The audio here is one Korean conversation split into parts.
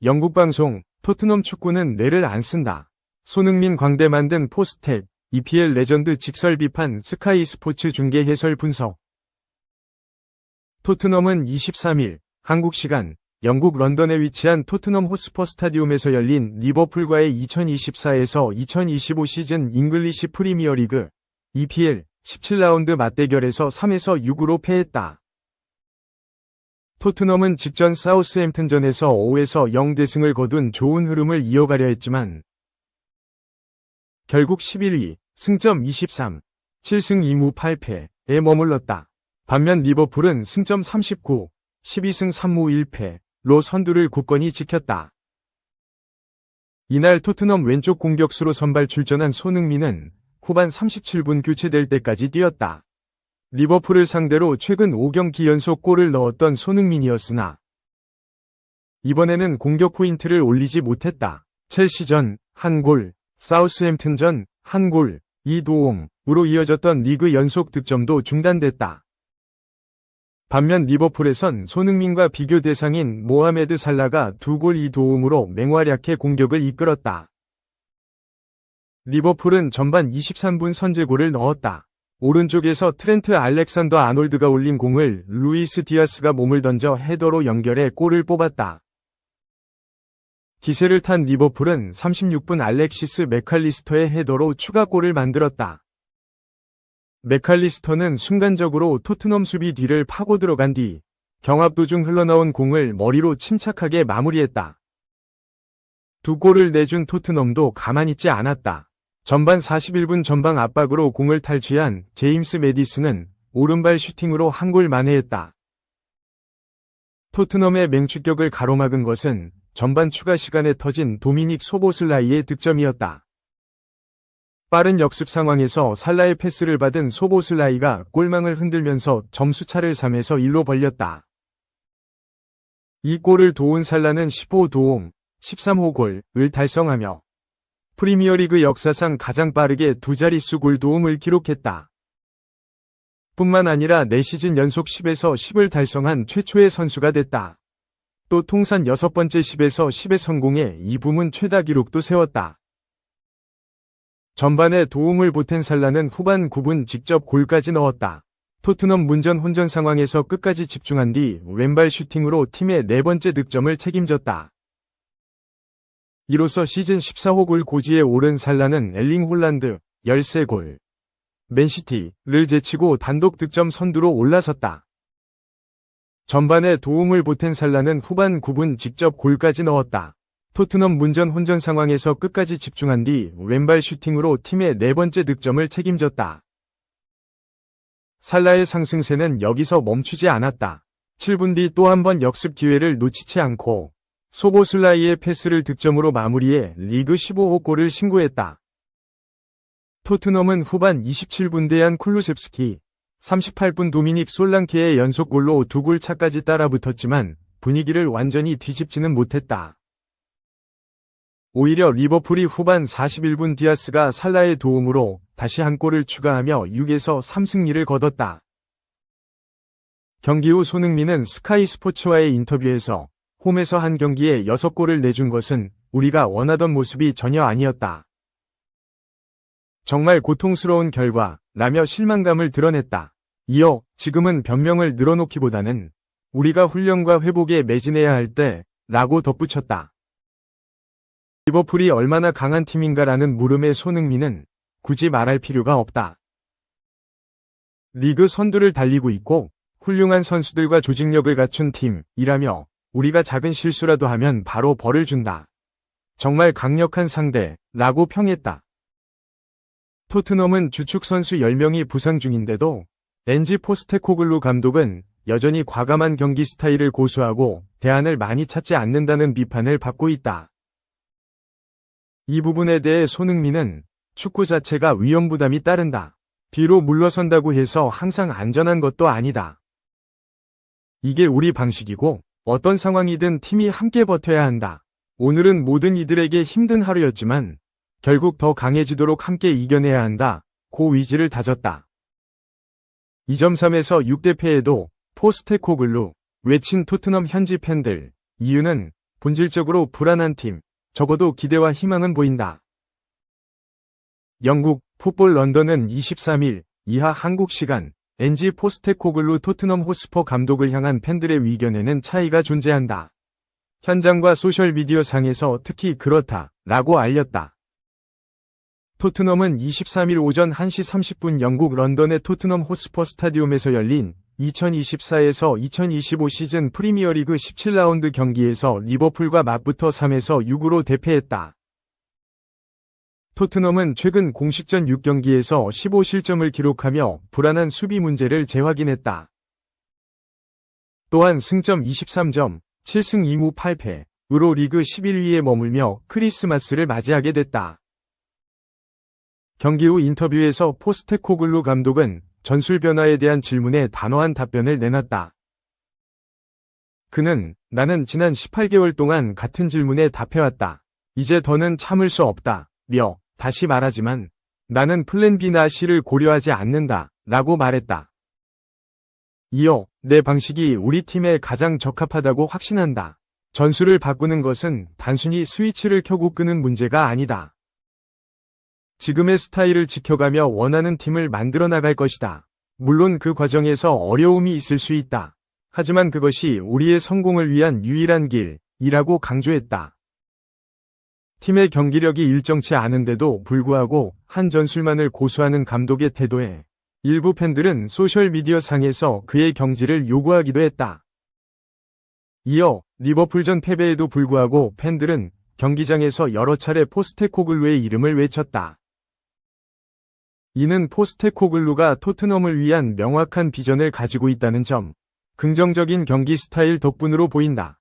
영국 방송, 토트넘 축구는 뇌를 안 쓴다. 손흥민 광대 만든 포스텍, EPL 레전드 직설 비판 스카이 스포츠 중계 해설 분석. 토트넘은 23일, 한국 시간, 영국 런던에 위치한 토트넘 호스퍼 스타디움에서 열린 리버풀과의 2024에서 2025 시즌 잉글리시 프리미어리그, EPL 17라운드 맞대결에서 3에서 6으로 패했다. 토트넘은 직전 사우스햄튼전에서 5에서 0 대승을 거둔 좋은 흐름을 이어가려 했지만 결국 11위, 승점 23, 7승 2무 8패에 머물렀다. 반면 리버풀은 승점 39, 12승 3무 1패로 선두를 굳건히 지켰다. 이날 토트넘 왼쪽 공격수로 선발 출전한 손흥민은 후반 37분 교체될 때까지 뛰었다. 리버풀을 상대로 최근 5경기 연속 골을 넣었던 손흥민이었으나 이번에는 공격 포인트를 올리지 못했다. 첼시전 1골, 사우스햄튼전 1골, 2도움으로 이어졌던 리그 연속 득점도 중단됐다. 반면 리버풀에선 손흥민과 비교 대상인 모하메드 살라가 2골 2도움으로 맹활약해 공격을 이끌었다. 리버풀은 전반 23분 선제골을 넣었다. 오른쪽에서 트렌트 알렉산더 아놀드가 올린 공을 루이스 디아스가 몸을 던져 헤더로 연결해 골을 뽑았다. 기세를 탄 리버풀은 36분 알렉시스 맥칼리스터의 헤더로 추가골을 만들었다. 맥칼리스터는 순간적으로 토트넘 수비 뒤를 파고 들어간 뒤 경합 도중 흘러나온 공을 머리로 침착하게 마무리했다. 두 골을 내준 토트넘도 가만히 있지 않았다. 전반 41분 전방 압박으로 공을 탈취한 제임스 매디슨은 오른발 슈팅으로 한 골 만회했다. 토트넘의 맹추격을 가로막은 것은 전반 추가 시간에 터진 도미닉 소보슬라이의 득점이었다. 빠른 역습 상황에서 살라의 패스를 받은 소보슬라이가 골망을 흔들면서 점수차를 3에서 1로 벌렸다. 이 골을 도운 살라는 15도움, 13호 골을 달성하며 프리미어리그 역사상 가장 빠르게 두 자릿수 골 도움을 기록했다. 뿐만 아니라 4시즌 연속 10에서 10을 달성한 최초의 선수가 됐다. 또 통산 6번째 10에서 10에 성공해 이 부문 최다 기록도 세웠다. 전반에 도움을 보탠 살라는 후반 9분 직접 골까지 넣었다. 토트넘 문전 혼전 상황에서 끝까지 집중한 뒤 왼발 슈팅으로 팀의 4번째 득점을 책임졌다. 이로써 시즌 14호 골 고지에 오른 살라는 엘링 홀란드 13골, 맨시티를 제치고 단독 득점 선두로 올라섰다. 전반에 도움을 보탠 살라는 후반 9분 직접 골까지 넣었다. 토트넘 문전 혼전 상황에서 끝까지 집중한 뒤 왼발 슈팅으로 팀의 4번째 득점을 책임졌다. 살라의 상승세는 여기서 멈추지 않았다. 7분 뒤 또 한 번 역습 기회를 놓치지 않고 소보슬라이의 패스를 득점으로 마무리해 리그 15호 골을 신고했다. 토트넘은 후반 27분 데얀 쿨루셉스키, 38분 도미닉 솔랑케의 연속골로 2골 차까지 따라붙었지만 분위기를 완전히 뒤집지는 못했다. 오히려 리버풀이 후반 41분 디아스가 살라의 도움으로 다시 한 골을 추가하며 6에서 3승리를 거뒀다. 경기 후 손흥민은 스카이 스포츠와의 인터뷰에서 홈에서 한 경기에 6골을 내준 것은 우리가 원하던 모습이 전혀 아니었다. 정말 고통스러운 결과라며 실망감을 드러냈다. 이어 지금은 변명을 늘어놓기보다는 우리가 훈련과 회복에 매진해야 할 때라고 덧붙였다. 리버풀이 얼마나 강한 팀인가라는 물음에 손흥민은 굳이 말할 필요가 없다. 리그 선두를 달리고 있고 훌륭한 선수들과 조직력을 갖춘 팀이라며 우리가 작은 실수라도 하면 바로 벌을 준다. 정말 강력한 상대라고 평했다. 토트넘은 주축 선수 10명이 부상 중인데도 엔지 포스테코글루 감독은 여전히 과감한 경기 스타일을 고수하고 대안을 많이 찾지 않는다는 비판을 받고 있다. 이 부분에 대해 손흥민은 축구 자체가 위험 부담이 따른다. 뒤로 물러선다고 해서 항상 안전한 것도 아니다. 이게 우리 방식이고 어떤 상황이든 팀이 함께 버텨야 한다. 오늘은 모든 이들에게 힘든 하루였지만 결국 더 강해지도록 함께 이겨내야 한다. 고 의지를 다졌다. 2.3에서 6대 패에도 포스테코글루 외친 토트넘 현지 팬들. 이유는 본질적으로 불안한 팀, 적어도 기대와 희망은 보인다. 영국 풋볼 런던은 23일 이하 한국 시간 NG 포스테코글루 토트넘 호스퍼 감독을 향한 팬들의 의견에는 차이가 존재한다. 현장과 소셜미디어 상에서 특히 그렇다 라고 알렸다. 토트넘은 23일 오전 1시 30분 영국 런던의 토트넘 호스퍼 스타디움에서 열린 2024에서 2025 시즌 프리미어리그 17라운드 경기에서 리버풀과 맞붙어 3에서 6으로 대패했다. 토트넘은 최근 공식전 6경기에서 15실점을 기록하며 불안한 수비 문제를 재확인했다. 또한 승점 23점, 7승 2무 8패으로 리그 11위에 머물며 크리스마스를 맞이하게 됐다. 경기 후 인터뷰에서 포스테코글루 감독은 전술 변화에 대한 질문에 단호한 답변을 내놨다. 그는 나는 지난 18개월 동안 같은 질문에 답해왔다. 이제 더는 참을 수 없다. 다시 말하지만 나는 플랜 B나 C를 고려하지 않는다. 라고 말했다. 이어 내 방식이 우리 팀에 가장 적합하다고 확신한다. 전술을 바꾸는 것은 단순히 스위치를 켜고 끄는 문제가 아니다. 지금의 스타일을 지켜가며 원하는 팀을 만들어 나갈 것이다. 물론 그 과정에서 어려움이 있을 수 있다. 하지만 그것이 우리의 성공을 위한 유일한 길이라고 강조했다. 팀의 경기력이 일정치 않은데도 불구하고 한 전술만을 고수하는 감독의 태도에 일부 팬들은 소셜미디어 상에서 그의 경질을 요구하기도 했다. 이어 리버풀전 패배에도 불구하고 팬들은 경기장에서 여러 차례 포스테코글루의 이름을 외쳤다. 이는 포스테코글루가 토트넘을 위한 명확한 비전을 가지고 있다는 점, 긍정적인 경기 스타일 덕분으로 보인다.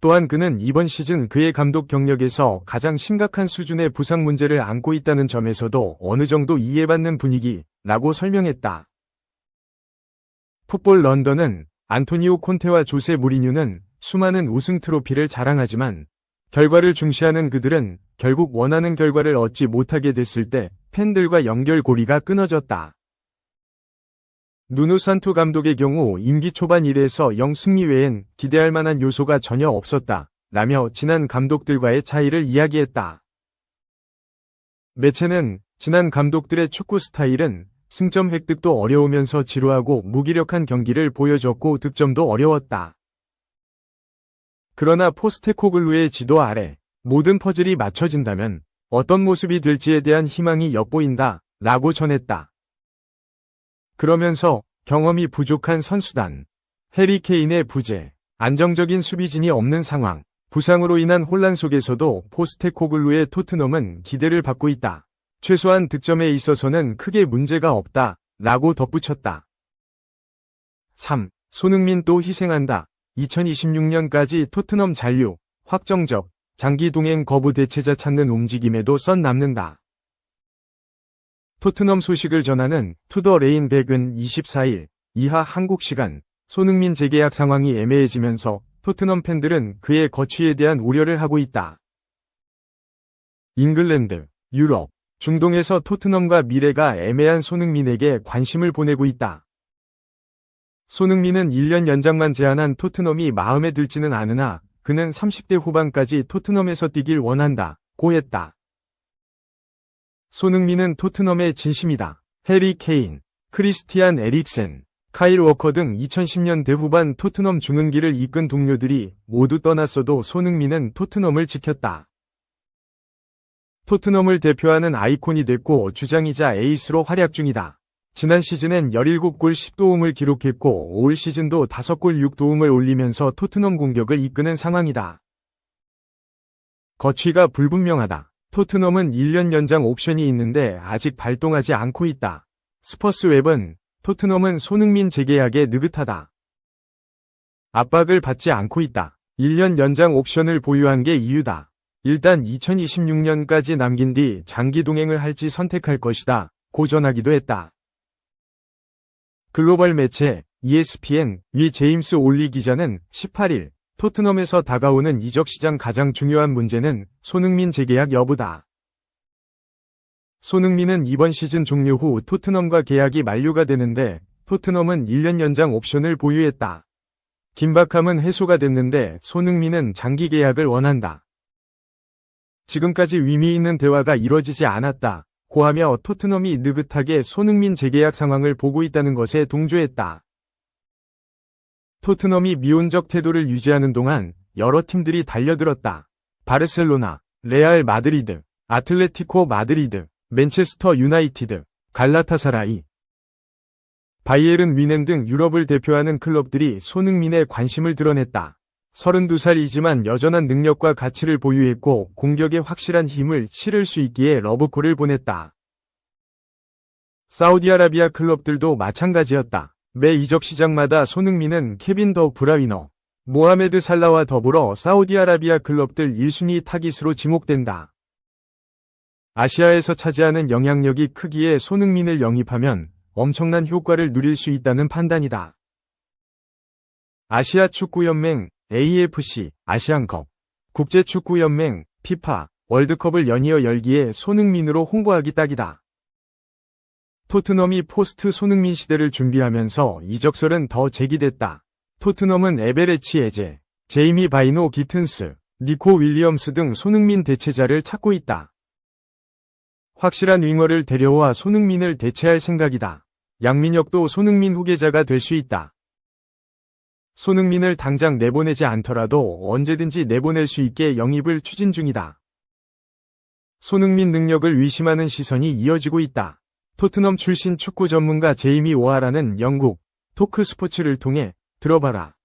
또한 그는 이번 시즌 그의 감독 경력에서 가장 심각한 수준의 부상 문제를 안고 있다는 점에서도 어느 정도 이해받는 분위기라고 설명했다. 풋볼 런던은 안토니오 콘테와 조세 무리뉴는 수많은 우승 트로피를 자랑하지만 결과를 중시하는 그들은 결국 원하는 결과를 얻지 못하게 됐을 때 팬들과 연결고리가 끊어졌다. 누누 산투 감독의 경우 임기 초반 1에서 0 승리 외엔 기대할 만한 요소가 전혀 없었다. 라며 지난 감독들과의 차이를 이야기했다. 매체는 지난 감독들의 축구 스타일은 승점 획득도 어려우면서 지루하고 무기력한 경기를 보여줬고 득점도 어려웠다. 그러나 포스테코글루의 지도 아래 모든 퍼즐이 맞춰진다면 어떤 모습이 될지에 대한 희망이 엿보인다. 라고 전했다. 그러면서 경험이 부족한 선수단, 해리 케인의 부재, 안정적인 수비진이 없는 상황, 부상으로 인한 혼란 속에서도 포스테코글루의 토트넘은 기대를 받고 있다. 최소한 득점에 있어서는 크게 문제가 없다. 라고 덧붙였다. 3. 손흥민 또 희생한다. 2026년까지 토트넘 잔류, 확정적, 장기 동행 거부 대체자 찾는 움직임에도 선 남는다. 토트넘 소식을 전하는 투더 레인백은 24일 이하 한국 시간 손흥민 재계약 상황이 애매해지면서 토트넘 팬들은 그의 거취에 대한 우려를 하고 있다. 잉글랜드, 유럽, 중동에서 토트넘과 미래가 애매한 손흥민에게 관심을 보내고 있다. 손흥민은 1년 연장만 제한한 토트넘이 마음에 들지는 않으나 그는 30대 후반까지 토트넘에서 뛰길 원한다. 고 했다. 손흥민은 토트넘의 진심이다. 해리 케인, 크리스티안 에릭센, 카일 워커 등 2010년대 후반 토트넘 중흥기를 이끈 동료들이 모두 떠났어도 손흥민은 토트넘을 지켰다. 토트넘을 대표하는 아이콘이 됐고 주장이자 에이스로 활약 중이다. 지난 시즌엔 17골 10도움을 기록했고 올 시즌도 5골 6도움을 올리면서 토트넘 공격을 이끄는 상황이다. 거취가 불분명하다. 토트넘은 1년 연장 옵션이 있는데 아직 발동하지 않고 있다. 스퍼스 웹은 토트넘은 손흥민 재계약에 느긋하다. 압박을 받지 않고 있다. 1년 연장 옵션을 보유한 게 이유다. 일단 2026년까지 남긴 뒤 장기 동행을 할지 선택할 것이다. 고 전하기도 했다. 글로벌 매체 ESPN-위 제임스 올리 기자는 18일 토트넘에서 다가오는 이적 시장 가장 중요한 문제는 손흥민 재계약 여부다. 손흥민은 이번 시즌 종료 후 토트넘과 계약이 만료가 되는데 토트넘은 1년 연장 옵션을 보유했다. 긴박함은 해소가 됐는데 손흥민은 장기 계약을 원한다. 지금까지 의미 있는 대화가 이뤄지지 않았다. 고하며 토트넘이 느긋하게 손흥민 재계약 상황을 보고 있다는 것에 동조했다. 토트넘이 미온적 태도를 유지하는 동안 여러 팀들이 달려들었다. 바르셀로나, 레알 마드리드, 아틀레티코 마드리드, 맨체스터 유나이티드, 갈라타사라이, 바이에른 뮌헨 등 유럽을 대표하는 클럽들이 손흥민에 관심을 드러냈다. 32살이지만 여전한 능력과 가치를 보유했고 공격에 확실한 힘을 실을 수 있기에 러브콜을 보냈다. 사우디아라비아 클럽들도 마찬가지였다. 매 이적 시장마다 손흥민은 케빈 더 브라위너, 모하메드 살라와 더불어 사우디아라비아 클럽들 1순위 타깃으로 지목된다. 아시아에서 차지하는 영향력이 크기에 손흥민을 영입하면 엄청난 효과를 누릴 수 있다는 판단이다. 아시아 축구연맹, AFC, 아시안컵, 국제축구연맹, 피파, 월드컵을 연이어 열기에 손흥민으로 홍보하기 딱이다. 토트넘이 포스트 손흥민 시대를 준비하면서 이적설은 더 제기됐다. 토트넘은 에베레치 에제, 제이미 바이노 기튼스, 니코 윌리엄스 등 손흥민 대체자를 찾고 있다. 확실한 윙어를 데려와 손흥민을 대체할 생각이다. 양민혁도 손흥민 후계자가 될 수 있다. 손흥민을 당장 내보내지 않더라도 언제든지 내보낼 수 있게 영입을 추진 중이다. 손흥민 능력을 의심하는 시선이 이어지고 있다. 토트넘 출신 축구 전문가 제이미 오하라는 영국 토크스포츠를 통해 들어봐라.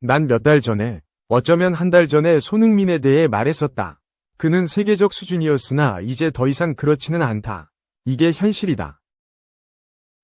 난 몇 달 전에, 어쩌면 한 달 전에 손흥민에 대해 말했었다. 그는 세계적 수준이었으나 이제 더 이상 그렇지는 않다. 이게 현실이다.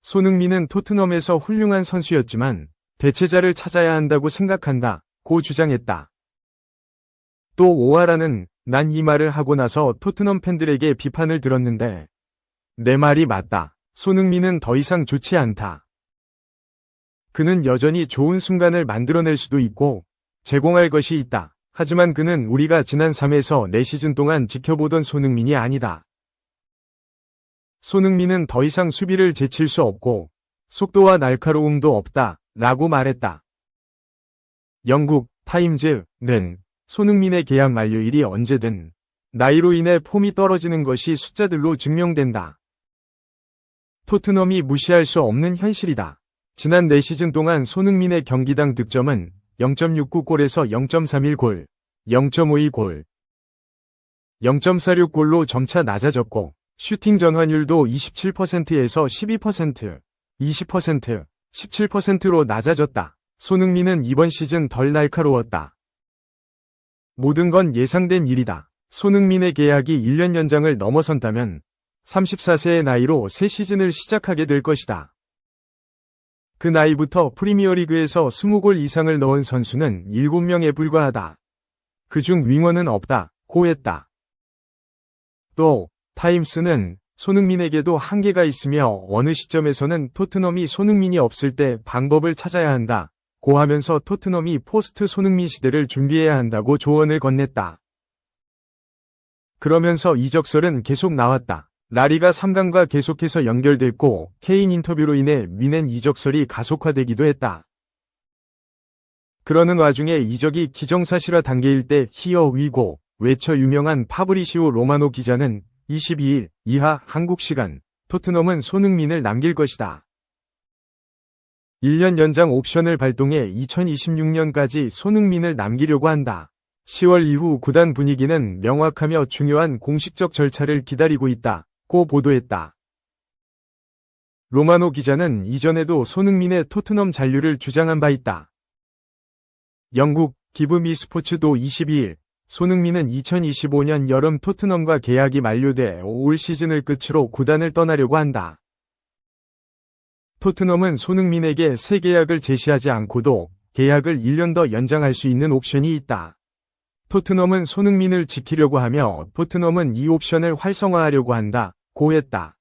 손흥민은 토트넘에서 훌륭한 선수였지만 대체자를 찾아야 한다고 생각한다. 고 주장했다. 또 오하라는 난 이 말을 하고 나서 토트넘 팬들에게 비판을 들었는데 내 말이 맞다. 손흥민은 더 이상 좋지 않다. 그는 여전히 좋은 순간을 만들어낼 수도 있고 제공할 것이 있다. 하지만 그는 우리가 지난 3에서 4시즌 동안 지켜보던 손흥민이 아니다. 손흥민은 더 이상 수비를 제칠 수 없고 속도와 날카로움도 없다. 라고 말했다. 영국 타임즈는 손흥민의 계약 만료일이 언제든 나이로 인해 폼이 떨어지는 것이 숫자들로 증명된다. 토트넘이 무시할 수 없는 현실이다. 지난 4시즌 동안 손흥민의 경기당 득점은 0.69골에서 0.31골, 0.52골, 0.46골로 점차 낮아졌고 슈팅 전환율도 27%에서 12%, 20%, 17%로 낮아졌다. 손흥민은 이번 시즌 덜 날카로웠다. 모든 건 예상된 일이다. 손흥민의 계약이 1년 연장을 넘어선다면 34세의 나이로 새 시즌을 시작하게 될 것이다. 그 나이부터 프리미어리그에서 20골 이상을 넣은 선수는 7명에 불과하다. 그중 윙어는 없다. 고 했다. 또 타임스는 손흥민에게도 한계가 있으며 어느 시점에서는 토트넘이 손흥민이 없을 때 방법을 찾아야 한다. 고 하면서 토트넘이 포스트 손흥민 시대를 준비해야 한다고 조언을 건넸다. 그러면서 이적설은 계속 나왔다. 라리가 3강과 계속해서 연결됐고 케인 인터뷰로 인해 뮌헨 이적설이 가속화되기도 했다. 그러는 와중에 이적이 기정사실화 단계일 때 히어 위고 외쳐 유명한 파브리시오 로마노 기자는 22일 이하 한국 시간 토트넘은 손흥민을 남길 것이다. 1년 연장 옵션을 발동해 2026년까지 손흥민을 남기려고 한다. 10월 이후 구단 분위기는 명확하며 중요한 공식적 절차를 기다리고 있다. 고 보도했다. 로마노 기자는 이전에도 손흥민의 토트넘 잔류를 주장한 바 있다. 영국 기브미 스포츠도 22일 손흥민은 2025년 여름 토트넘과 계약이 만료돼 올 시즌을 끝으로 구단을 떠나려고 한다. 토트넘은 손흥민에게 새 계약을 제시하지 않고도 계약을 1년 더 연장할 수 있는 옵션이 있다. 토트넘은 손흥민을 지키려고 하며 토트넘은 이 옵션을 활성화하려고 한다. 고 했다.